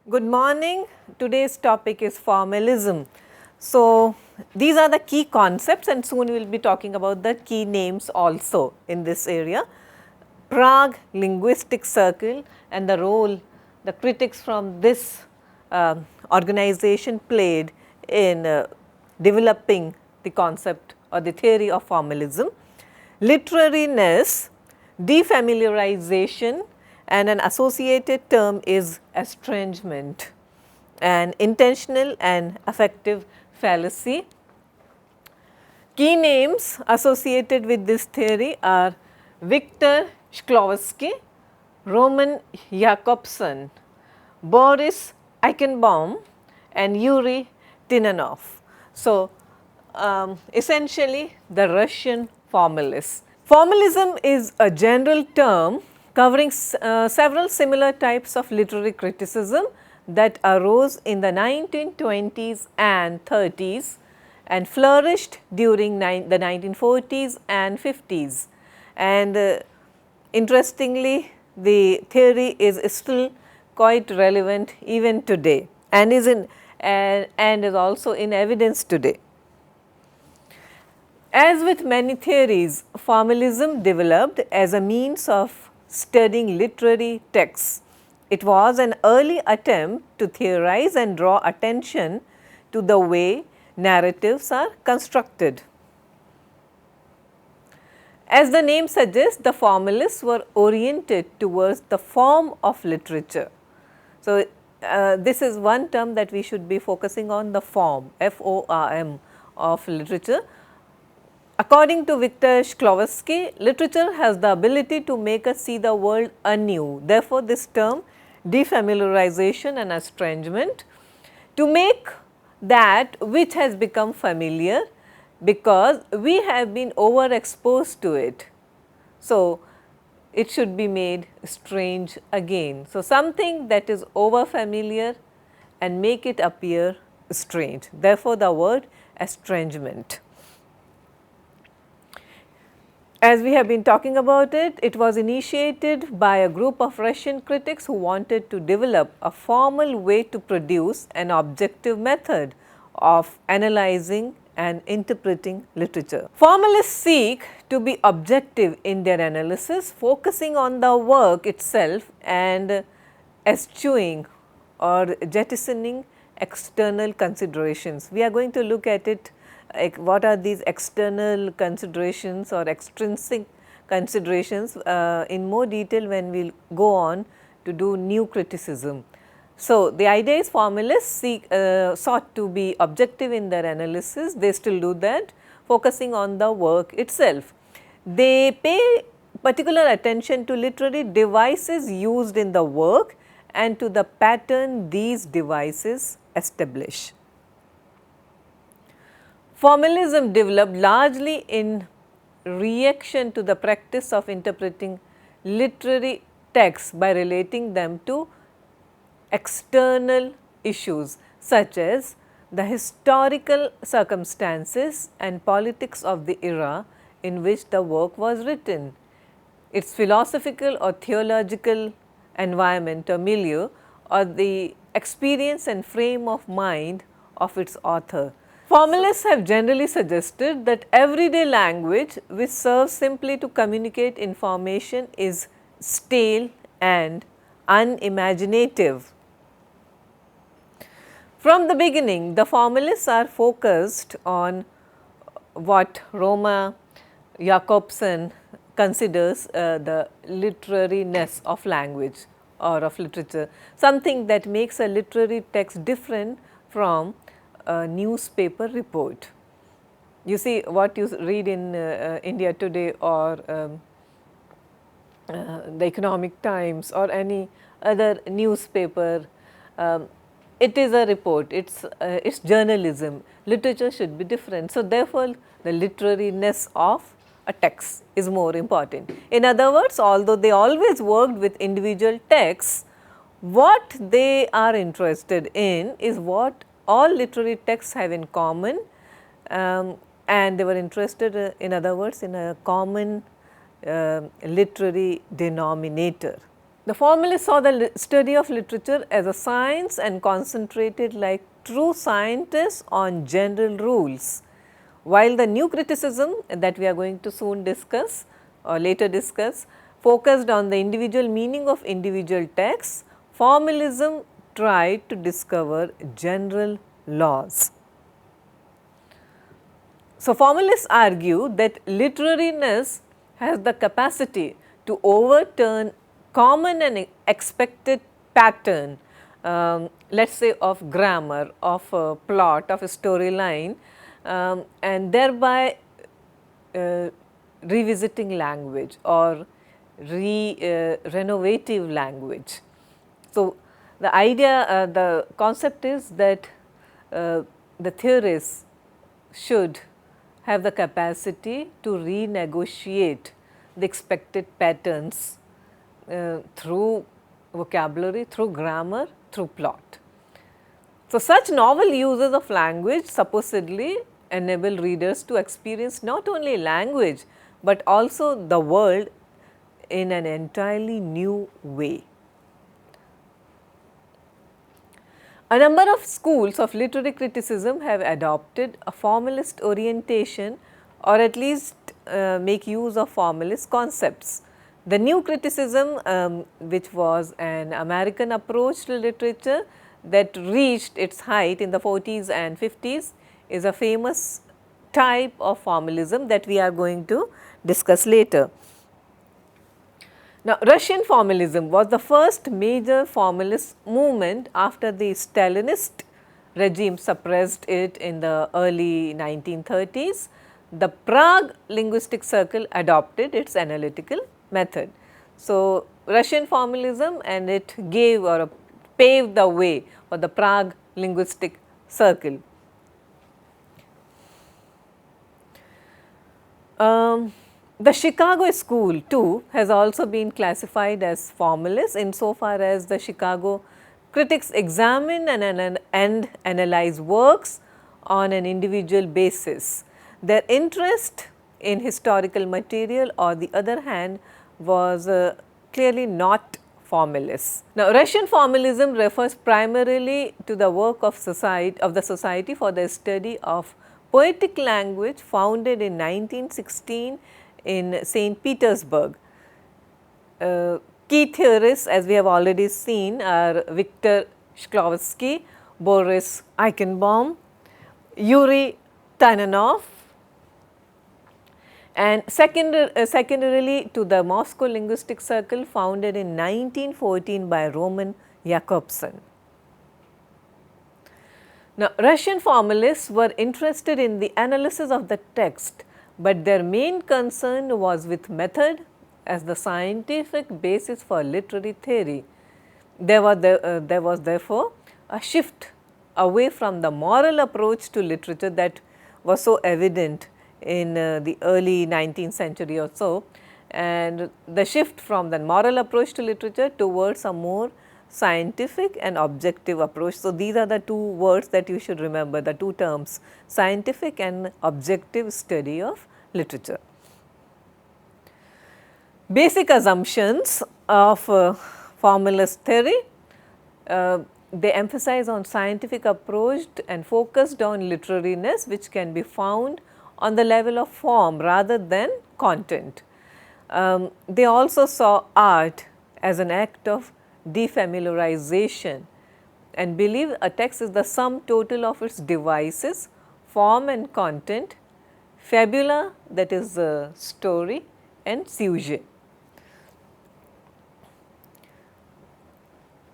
Good morning. Today's topic is formalism. So, these are the key concepts and soon we will be talking about the key names also in this area. Prog Linguistic Circle and the role the critics from this organization played in developing the concept or the theory of formalism. Literariness, defamiliarization, and an associated term is estrangement, an intentional and affective fallacy. Key names associated with this theory are Victor Shklovsky, Roman Jakobson, Boris Eichenbaum, and Yuri Tinanov. So, essentially the Russian formalists. Formalism is a general term covering several similar types of literary criticism that arose in the 1920s and 30s and flourished during the 1940s and 50s. And interestingly, the theory is still quite relevant even today and is also in evidence today. As with many theories, formalism developed as a means of studying literary texts. It was an early attempt to theorize and draw attention to the way narratives are constructed. As the name suggests, the formalists were oriented towards the form of literature. So, this is one term that we should be focusing on, the form, F-O-R-M of literature. According to Victor Shklovsky, literature has the ability to make us see the world anew. Therefore, this term defamiliarization and estrangement, to make that which has become familiar because we have been overexposed to it. So, it should be made strange again. So, something that is over familiar and make it appear strange. Therefore, the word estrangement. As we have been talking about it, it was initiated by a group of Russian critics who wanted to develop a formal way to produce an objective method of analyzing and interpreting literature. Formalists seek to be objective in their analysis, focusing on the work itself and eschewing or jettisoning external considerations. We are going to look at it, like what are these external considerations or extrinsic considerations in more detail when we will go on to do new criticism. So, the idea is formalists sought to be objective in their analysis, they still do that, focusing on the work itself. They pay particular attention to literary devices used in the work and to the pattern these devices establish. Formalism developed largely in reaction to the practice of interpreting literary texts by relating them to external issues such as the historical circumstances and politics of the era in which the work was written, its philosophical or theological environment or milieu, or the experience and frame of mind of its author. Formalists have generally suggested that everyday language which serves simply to communicate information is stale and unimaginative. From the beginning, the formalists are focused on what Roman Jakobson considers the literariness of language or of literature, something that makes a literary text different from a newspaper report. You see what you read in India Today or the Economic Times or any other newspaper, it is a report, it's journalism, literature should be different. So, therefore, the literariness of a text is more important. In other words, although they always worked with individual texts, what they are interested in is what all literary texts have in common, and they were interested in other words in a common literary denominator. The formalists saw the study of literature as a science and concentrated like true scientists on general rules, while the new criticism that we are going to soon discuss or later discuss focused on the individual meaning of individual texts. Formalism tried to discover general laws. So, formalists argue that literariness has the capacity to overturn common and expected pattern, let us say of grammar, of a plot, of a storyline, and thereby revisiting language or renovative language. So, the idea, the concept is that the theorists should have the capacity to renegotiate the expected patterns through vocabulary, through grammar, through plot. So, such novel uses of language supposedly enable readers to experience not only language, but also the world in an entirely new way. A number of schools of literary criticism have adopted a formalist orientation or at least make use of formalist concepts. The new criticism, which was an American approach to literature that reached its height in the 40s and 50s, is a famous type of formalism that we are going to discuss later. Now, Russian formalism was the first major formalist movement after the Stalinist regime suppressed it in the early 1930s. The Prague linguistic circle adopted its analytical method. So, Russian formalism, and it gave or paved the way for the Prague linguistic circle. The Chicago school too has also been classified as formalist insofar as the Chicago critics examine and analyze works on an individual basis. Their interest in historical material, on the other hand, was clearly not formalist. Now, Russian formalism refers primarily to the work of the Society for the Study of Poetic Language, founded in 1916 in St. Petersburg. Key theorists, as we have already seen, are Viktor Shklovsky, Boris Eichenbaum, Yuri Tynanov, and secondarily to the Moscow Linguistic Circle, founded in 1914 by Roman Jakobson. Now, Russian formalists were interested in the analysis of the text, but their main concern was with method as the scientific basis for literary theory. There was therefore a shift away from the moral approach to literature that was so evident in the early 19th century or so, and the shift from the moral approach to literature towards a more scientific and objective approach. So, these are the two words that you should remember, the two terms, scientific and objective study of literature. Basic assumptions of formalist theory, they emphasize on scientific approach and focused on literariness, which can be found on the level of form rather than content. They also saw art as an act of defamiliarization and believe a text is the sum total of its devices, form and content, fabula, that is the story, and sujet.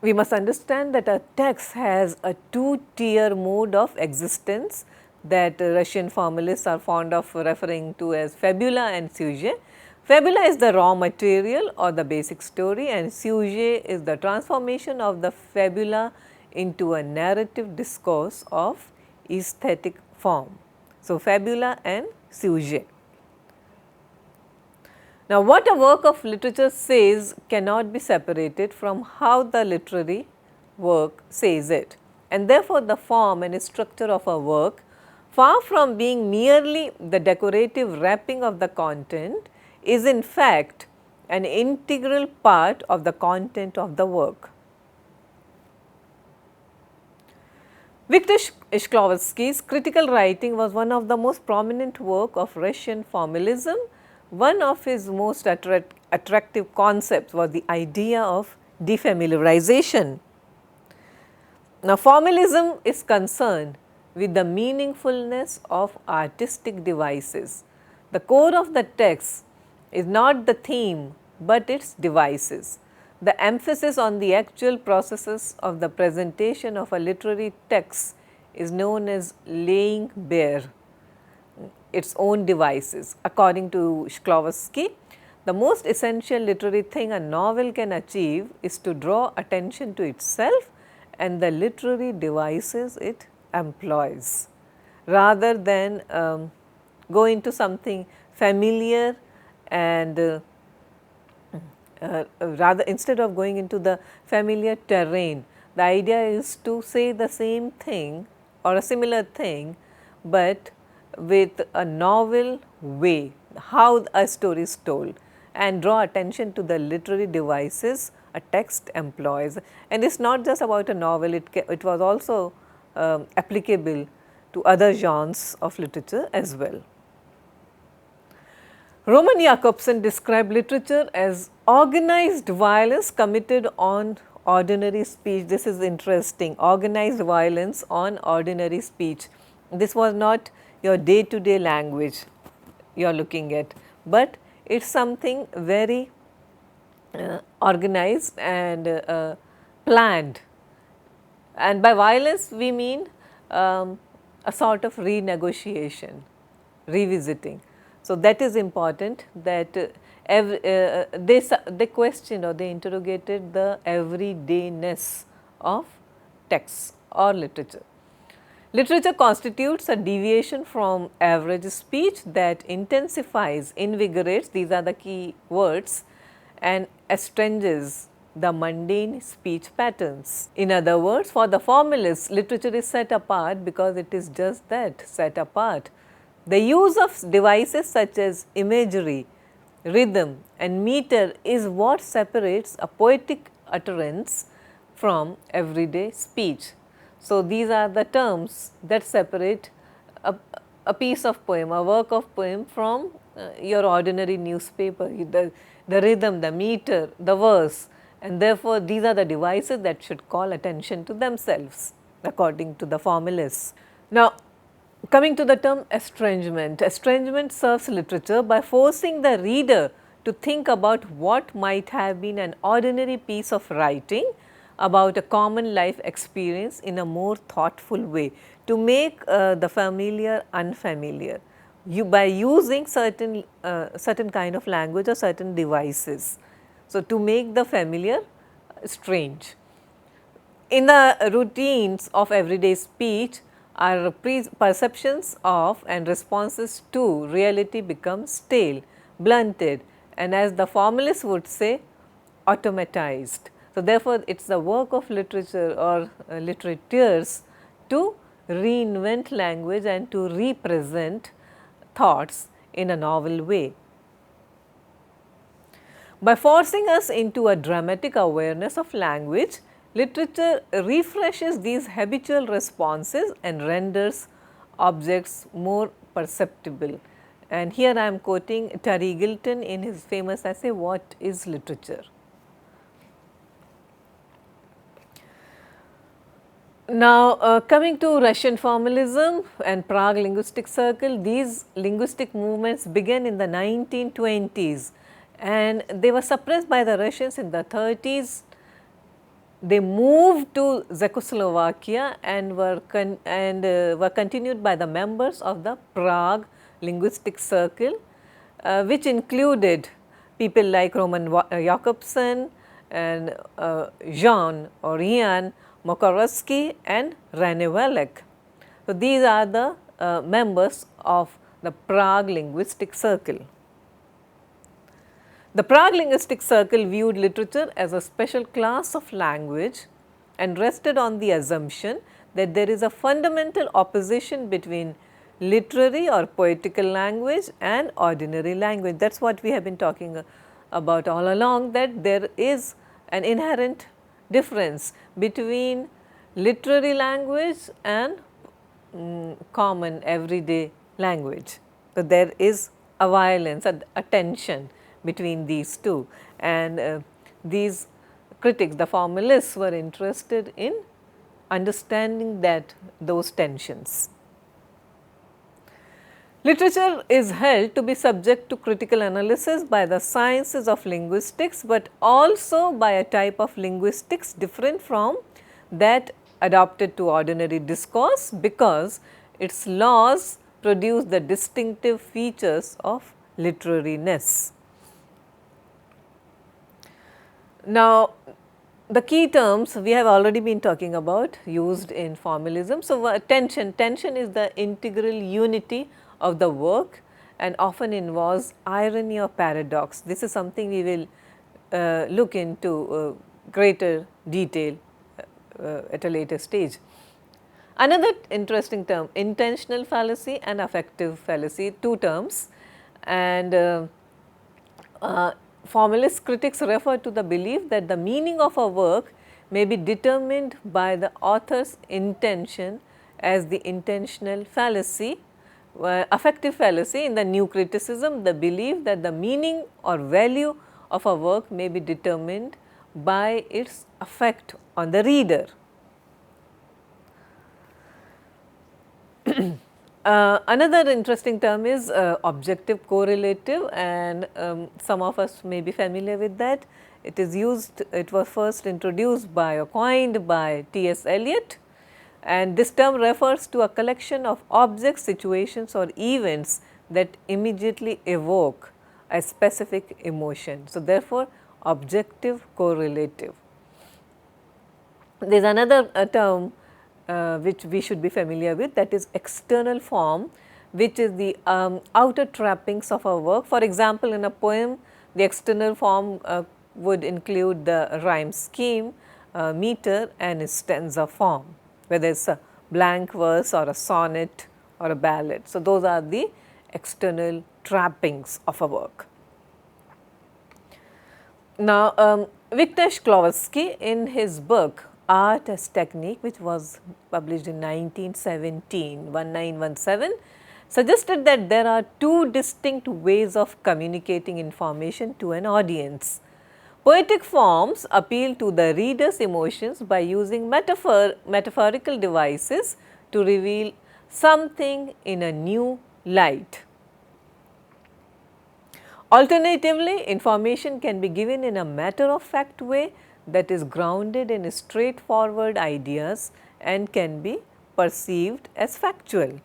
We must understand that a text has a two-tier mode of existence that Russian formalists are fond of referring to as fabula and sujet. Fabula is the raw material or the basic story, and sujet is the transformation of the fabula into a narrative discourse of aesthetic form. So, fabula and sujet. Now, what a work of literature says cannot be separated from how the literary work says it, and therefore, the form and structure of a work, far from being merely the decorative wrapping of the content, is in fact an integral part of the content of the work. Victor Shklovsky's critical writing was one of the most prominent work of Russian formalism. One of his most attractive concepts was the idea of defamiliarization. Now, formalism is concerned with the meaningfulness of artistic devices. The core of the text is not the theme, but its devices. The emphasis on the actual processes of the presentation of a literary text is known as laying bare its own devices. According to Shklovsky, the most essential literary thing a novel can achieve is to draw attention to itself and the literary devices it employs, rather than go into something familiar and rather instead of going into the familiar terrain. The idea is to say the same thing or a similar thing, but with a novel way, how a story is told, and draw attention to the literary devices a text employs. And it is not just about a novel, it was also applicable to other genres of literature as well. Roman Jakobson described literature as organized violence committed on ordinary speech. This is interesting, organized violence on ordinary speech. This was not your day to day language you are looking at, but it is something very organized and planned. And by violence we mean a sort of renegotiation, revisiting. So, that is important, that they questioned or they interrogated the everydayness of texts or literature. Literature constitutes a deviation from average speech that intensifies, invigorates, these are the key words, and estranges the mundane speech patterns. In other words, for the formalists, literature is set apart because it is just that, set apart. The use of devices such as imagery, rhythm and meter is what separates a poetic utterance from everyday speech. So, these are the terms that separate a piece of poem, a work of poem from your ordinary newspaper, the rhythm, the meter, the verse, and therefore, these are the devices that should call attention to themselves according to the formalists. Now, coming to the term estrangement, estrangement serves literature by forcing the reader to think about what might have been an ordinary piece of writing about a common life experience in a more thoughtful way, to make the familiar unfamiliar, by using certain kind of language or certain devices. So, to make the familiar strange. In the routines of everyday speech, our perceptions of and responses to reality become stale, blunted, and as the formalists would say, automatized. So, therefore, it is the work of literature or literateurs to reinvent language and to represent thoughts in a novel way. By forcing us into a dramatic awareness of language, literature refreshes these habitual responses and renders objects more perceptible. And here I am quoting Terry Gilton in his famous essay, "What is Literature?" Now, coming to Russian formalism and Prague linguistic circle, these linguistic movements began in the 1920s and they were suppressed by the Russians in the 30s. They moved to Czechoslovakia and were continued by the members of the Prague linguistic circle, which included people like Roman Jakobson and Jean or Ian Mokorovsky and Rene Valek. So, these are the members of the Prague linguistic circle. The Prague linguistic circle viewed literature as a special class of language and rested on the assumption that there is a fundamental opposition between literary or poetical language and ordinary language. That is what we have been talking about all along that there is an inherent difference between literary language and common everyday language. So, there is a violence, a tension between these two, and these critics, the formalists, were interested in understanding those tensions. Literature is held to be subject to critical analysis by the sciences of linguistics, but also by a type of linguistics different from that adopted to ordinary discourse, because its laws produce the distinctive features of literariness. Now, the key terms we have already been talking about used in formalism. So, tension is the integral unity of the work and often involves irony or paradox. This is something we will look into greater detail at a later stage. Another interesting term, intentional fallacy and affective fallacy, two terms, and formalist critics refer to the belief that the meaning of a work may be determined by the author's intention as the intentional fallacy. Affective fallacy in the new criticism, the belief that the meaning or value of a work may be determined by its effect on the reader. Another interesting term is objective correlative, and some of us may be familiar with that. It is used, it was first introduced by or coined by T.S. Eliot, and this term refers to a collection of objects, situations or events that immediately evoke a specific emotion. So, therefore, objective correlative. There is another term which we should be familiar with, that is external form, which is the outer trappings of a work. For example, in a poem, the external form would include the rhyme scheme, meter and stanza form, whether it is a blank verse or a sonnet or a ballad. So, those are the external trappings of a work. Now, Victor Shklovsky, in his book Art as Technique, which was published in 1917, suggested that there are two distinct ways of communicating information to an audience. Poetic forms appeal to the reader's emotions by using metaphorical devices to reveal something in a new light. Alternatively, information can be given in a matter-of-fact way that is grounded in straightforward ideas and can be perceived as factual.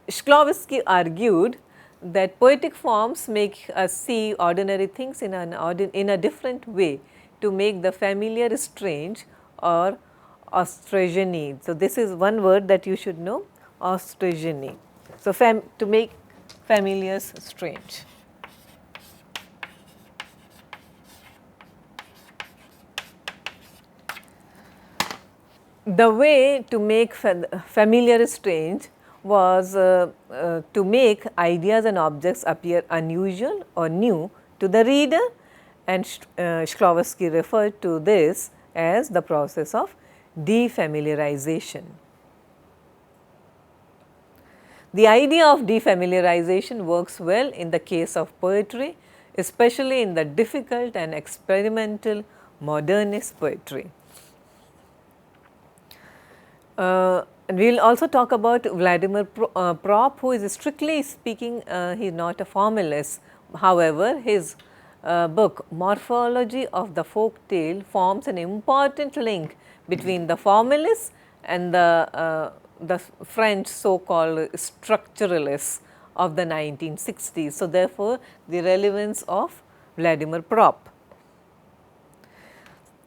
Shklovsky argued that poetic forms make us see ordinary things in a different way to make the familiar strange or ostrogeny. So, this is one word that you should know, ostrogeny. So, to make familiars strange. The way to make familiar strange was to make ideas and objects appear unusual or new to the reader, and Shklovsky referred to this as the process of defamiliarization. The idea of defamiliarization works well in the case of poetry, especially in the difficult and experimental modernist poetry. And we will also talk about Vladimir Propp, who is strictly speaking, he is not a formalist. However, his book Morphology of the Folk Tale forms an important link between the formalists and the French so-called structuralists of the 1960s. So, therefore, the relevance of Vladimir Propp.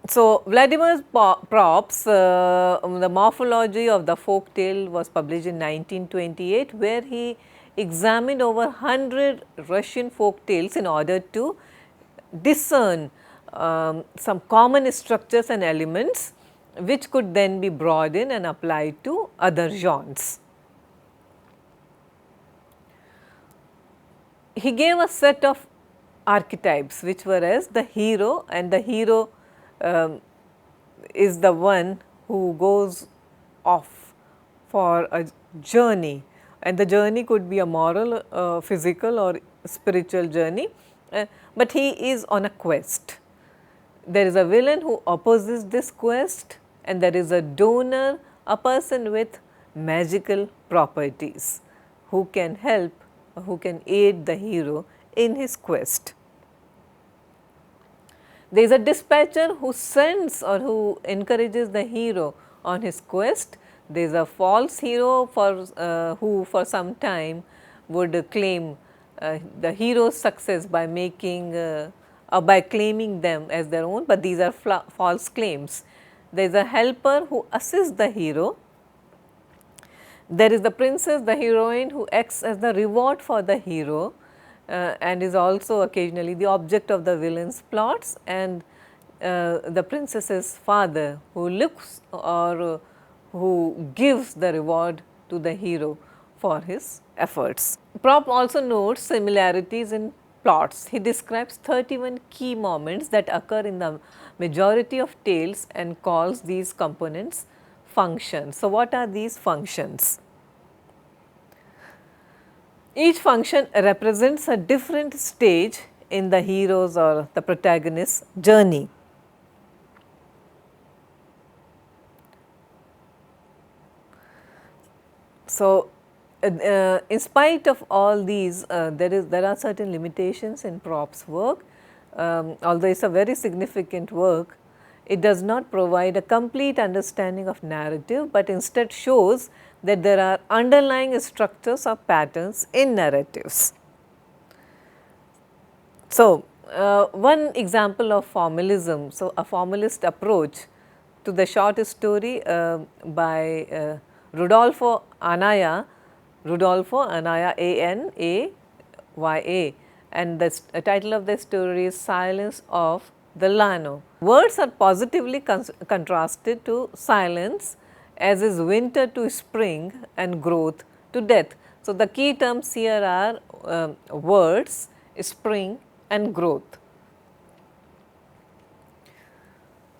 So, Vladimir Propp's The Morphology of the Folk Tale was published in 1928, where he examined over 100 Russian folk tales in order to discern some common structures and elements which could then be broadened and applied to other genres. He gave a set of archetypes, which were as the hero, and the hero is the one who goes off for a journey, and the journey could be a moral, physical or spiritual journey, but he is on a quest. There is a villain who opposes this quest, and there is a donor, a person with magical properties who can help, who can aid the hero in his quest. There is a dispatcher who sends or who encourages the hero on his quest. There is a false hero who for some time would claim the hero's success by making by claiming them as their own, but these are false claims. There is a helper who assists the hero. There is the princess, the heroine, who acts as the reward for the hero and is also occasionally the object of the villain's plots, and the princess's father who looks or who gives the reward to the hero for his efforts. Propp also notes similarities in plots. He describes 31 key moments that occur in the majority of tales and calls these components functions. So, what are these functions? Each function represents a different stage in the hero's or the protagonist's journey. So, in spite of all these, there are certain limitations in Propp's work. Although it is a very significant work, it does not provide a complete understanding of narrative, but instead shows that there are underlying structures or patterns in narratives. So, one example of formalism, so a formalist approach to the short story by Rodolfo Anaya, A-N-A-Y-A, and the title of the story is Silence of the Llano. Words are positively contrasted to silence, as is winter to spring and growth to death. So, the key terms here are words, spring and growth.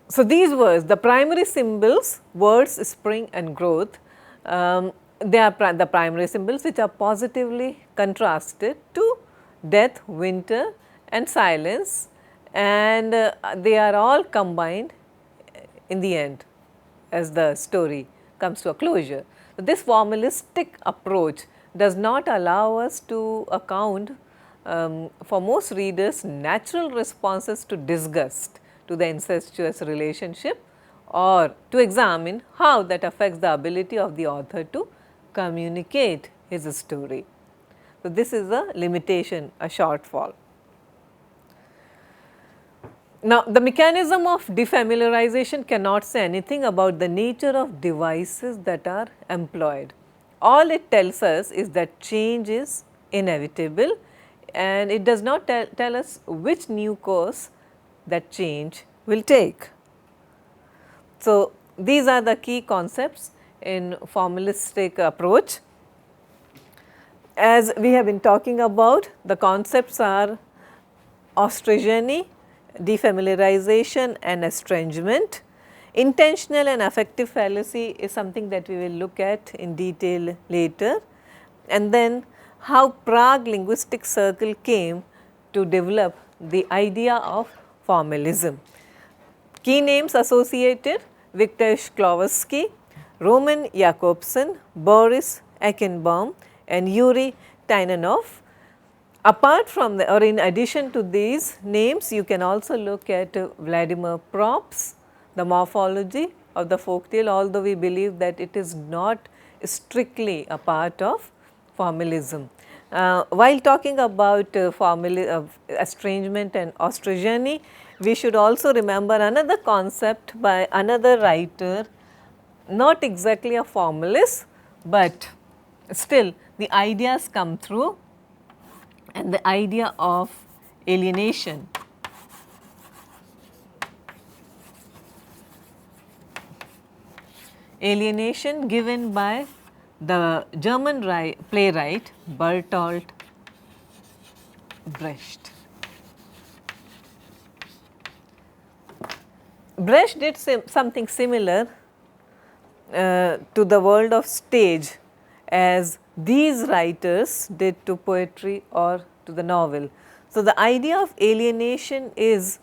So, these words, the primary symbols, words, spring and growth, they are the primary symbols which are positively contrasted to death, winter and silence, and they are all combined in the end as the story comes to a closure. So, this formalistic approach does not allow us to account for most readers natural responses to disgust, to the incestuous relationship, or to examine how that affects the ability of the author to communicate his story. So, this is a limitation, a shortfall. Now, the mechanism of defamiliarization cannot say anything about the nature of devices that are employed. All it tells us is that change is inevitable, and it does not tell us which new course that change will take. So, these are the key concepts in formalistic approach. As we have been talking about, the concepts are ostrogeny, defamiliarization and estrangement. Intentional and affective fallacy is something that we will look at in detail later, and then how Prague linguistic circle came to develop the idea of formalism. Key names associated: Viktor Shklovsky, Roman Jakobson, Boris Eichenbaum and Yuri Tynanov. Apart from or in addition to these names, you can also look at Vladimir Propp's The Morphology of the Folktale, although we believe that it is not strictly a part of formalism. While talking about estrangement and ostrogeny, we should also remember another concept by another writer, not exactly a formalist, but still the ideas come through, and the idea of alienation. Alienation given by the German playwright Bertolt Brecht. Brecht did something similar to the world of stage as these writers did to poetry or to the novel. So, the idea of alienation is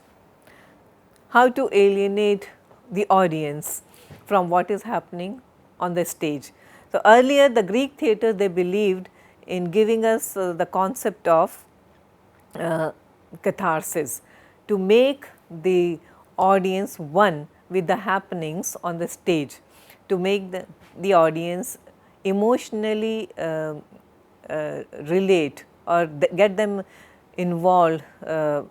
how to alienate the audience from what is happening on the stage. So, earlier the Greek theatre, they believed in giving us the concept of catharsis, to make the audience one with the happenings on the stage, to make the audience emotionally relate or get them involved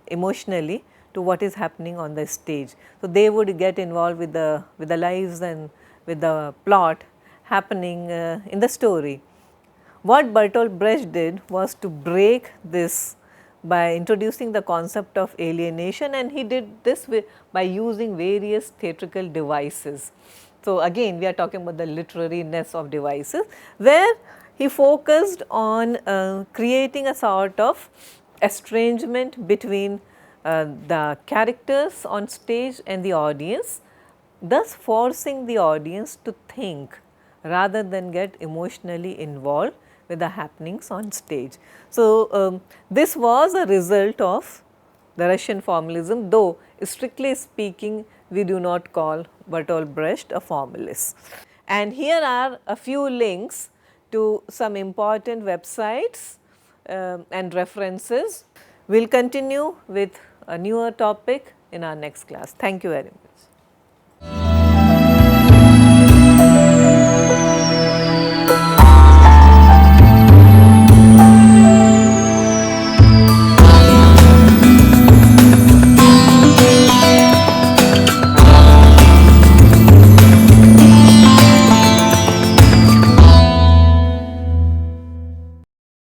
emotionally to what is happening on the stage. So, they would get involved with the lives and with the plot happening in the story. What Bertolt Brecht did was to break this by introducing the concept of alienation, and he did this by using various theatrical devices. So, again we are talking about the literariness of devices, where he focused on creating a sort of estrangement between the characters on stage and the audience, thus forcing the audience to think rather than get emotionally involved with the happenings on stage. So, this was a result of the Russian formalism, though strictly speaking we do not call Bertolt Brecht a formalist. And here are a few links to some important websites and references. We will continue with a newer topic in our next class. Thank you very much.